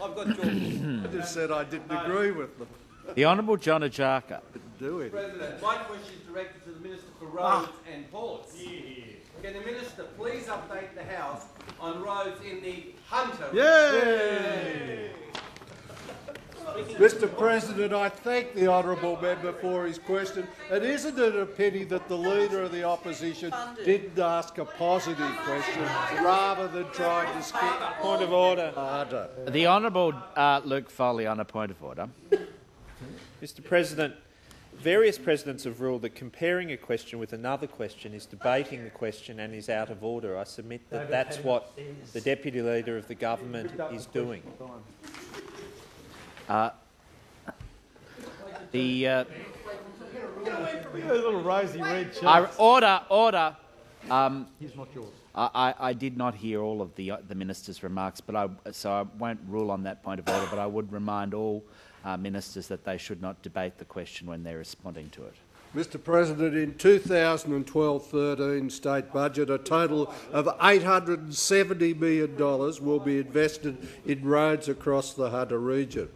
I've got George. I just said I didn't agree with them. The Honourable John Ajaka. Do it. President, my question is directed to the Minister for Roads and Ports. Can the Minister please update the House on roads in the Hunter? Yay! Mr. President, I thank the honourable member for his question. And isn't it a pity that the Leader of the Opposition didn't ask a positive question rather than trying to skip Point of order. harder? The Honourable Luke Foley on a point of order. Mr. President, various presidents have ruled that comparing a question with another question is debating the question and is out of order. I submit that that's what the Deputy Leader of the government is doing. little rosy red shirt. Order. He's not yours. I did not hear all of the minister's remarks, but so I won't rule on that point of order. But I would remind all ministers that they should not debate the question when they're responding to it. Mr. President, in 2012-13 state budget, a total of $870 million will be invested in roads across the Hunter region.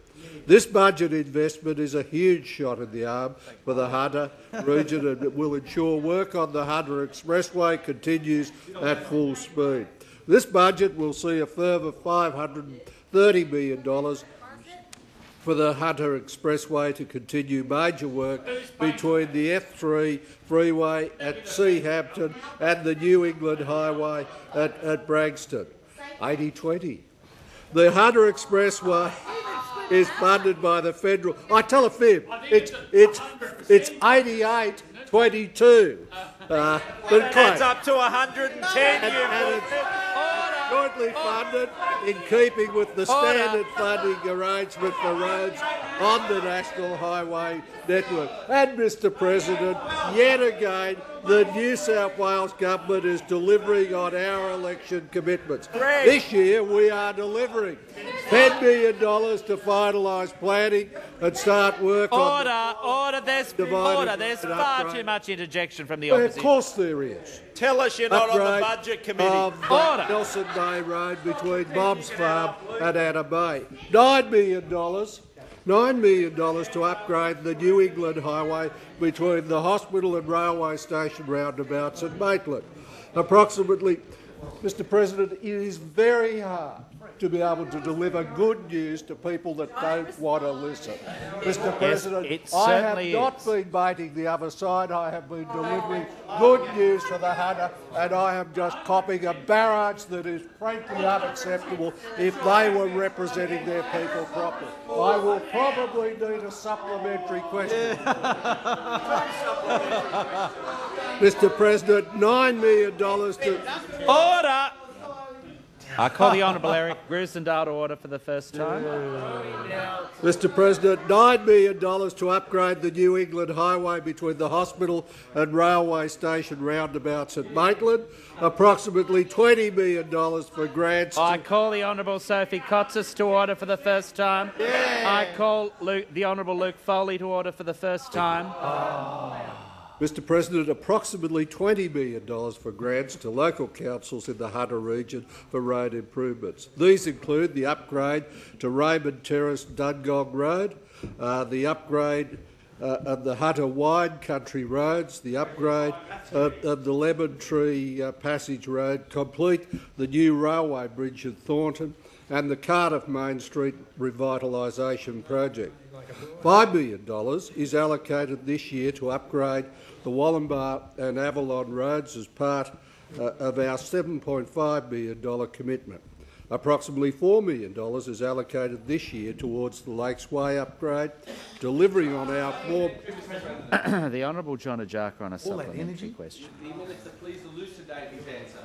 This budget investment is a huge shot in the arm for the Hunter region, and it will ensure work on the Hunter Expressway continues at full speed. This budget will see a further $530 million for the Hunter Expressway to continue major work between the F3 freeway at Seahampton and the New England Highway at Branxton. 80-20. The Hunter Expressway is funded by the federal. I tell a fib. It's 88-22. But it Adds up to 110. jointly funded in keeping with the standard funding arrangement for roads on the National Highway Network. And, Mr. President, yet again, the New South Wales Government is delivering on our election commitments. Great. This year we are delivering $10 million to finalise planning and start work on Order. There's far too much interjection from the Of opposition. course there is. Tell us you're not on the Upgrade budget committee. of the Nelson Bay Road between Bob's Farm and Anna Bay. $9 million to upgrade the New England Highway between the hospital and railway station roundabouts at Maitland. Approximately, Mr. President, it is very hard to be able to deliver good news to people that don't want to listen. Mr. President, I have not been baiting the other side. I have been delivering good news to the Hunter, and I am just copying a barrage that is frankly unacceptable if they were representing their people properly. I will probably need a supplementary question. Mr. President, $9 million to... Order! I call the Honourable Eric Grusendale to order for the first time. Mr. President, $9 million to upgrade the New England Highway between the hospital and railway station roundabouts at Maitland. Approximately $20 million for grants. I call the Honourable Sophie Kotsis to order for the first time. I call the Honourable Luke Foley to order for the first time. Mr. President, approximately $20 million for grants to local councils in the Hunter region for road improvements. These include the upgrade to Raymond Terrace Dungong Road, the upgrade of the Hunter Wine Country roads, the upgrade of the Lemon Tree Passage Road, complete the new railway bridge at Thornton, and the Cardiff Main Street Revitalisation Project. $5 million is allocated this year to upgrade the Wallumbah and Avalon roads as part of our $7.5 million commitment. Approximately $4 million is allocated this year towards the Lakes Way upgrade, delivering on our The Honourable John Ajaka on a supplementary question. The Minister please elucidate his answer.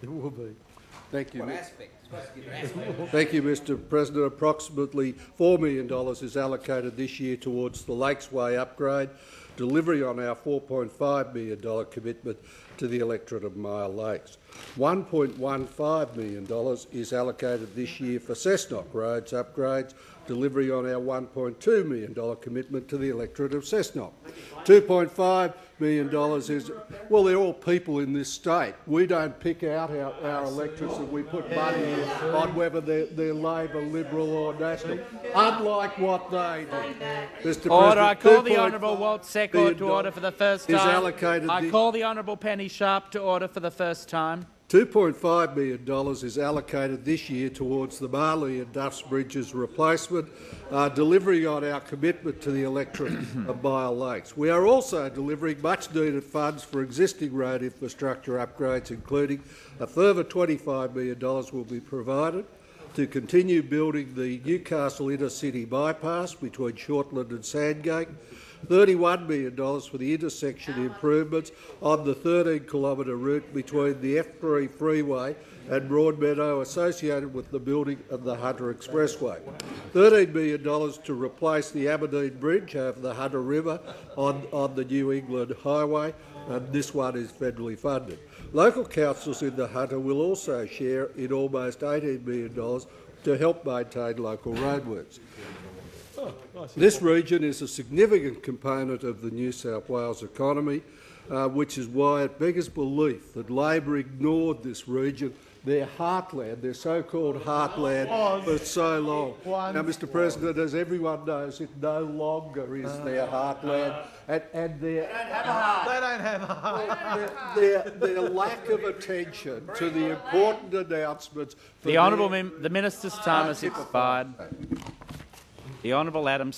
It will be. Thank you. What aspect? Aspect. Thank you, Mr. President. Approximately $4 million is allocated this year towards the Lakes Way upgrade, delivery on our $4.5 million commitment to the electorate of Mile Lakes. $1.15 million is allocated this year for Cessnock roads upgrades, delivery on our $1.2 million commitment to the electorate of Cessnock. $2.5 million is, well, they're all people in this state. We don't pick out our electorates and we put money in on whether they're Labor, Liberal or National, unlike what they do. Mr. Order. President, I call the Honourable Walt Secord to order for the first time. I call the Honourable Penny Sharp to order for the first time. $2.5 million is allocated this year towards the Marley and Duffs Bridges replacement, delivering on our commitment to the electorate of Mile Lakes. We are also delivering much-needed funds for existing road infrastructure upgrades, including a further $25 million will be provided to continue building the Newcastle Intercity bypass between Shortland and Sandgate, $31 million for the intersection improvements on the 13-kilometre route between the F3 freeway and Broadmeadow associated with the building of the Hunter Expressway, $13 million to replace the Aberdeen Bridge over the Hunter River on the New England Highway, and this one is federally funded. Local councils in the Hunter will also share in almost $18 million to help maintain local roadworks. This region is a significant component of the New South Wales economy, which is why it beggars belief that Labor ignored this region, their heartland, their so-called heartland, for so long. Now, Mr. President, as everyone knows, it no longer is their heartland, and their their lack of attention to the important announcements. The Honourable the Minister's time has expired. The Honourable Adam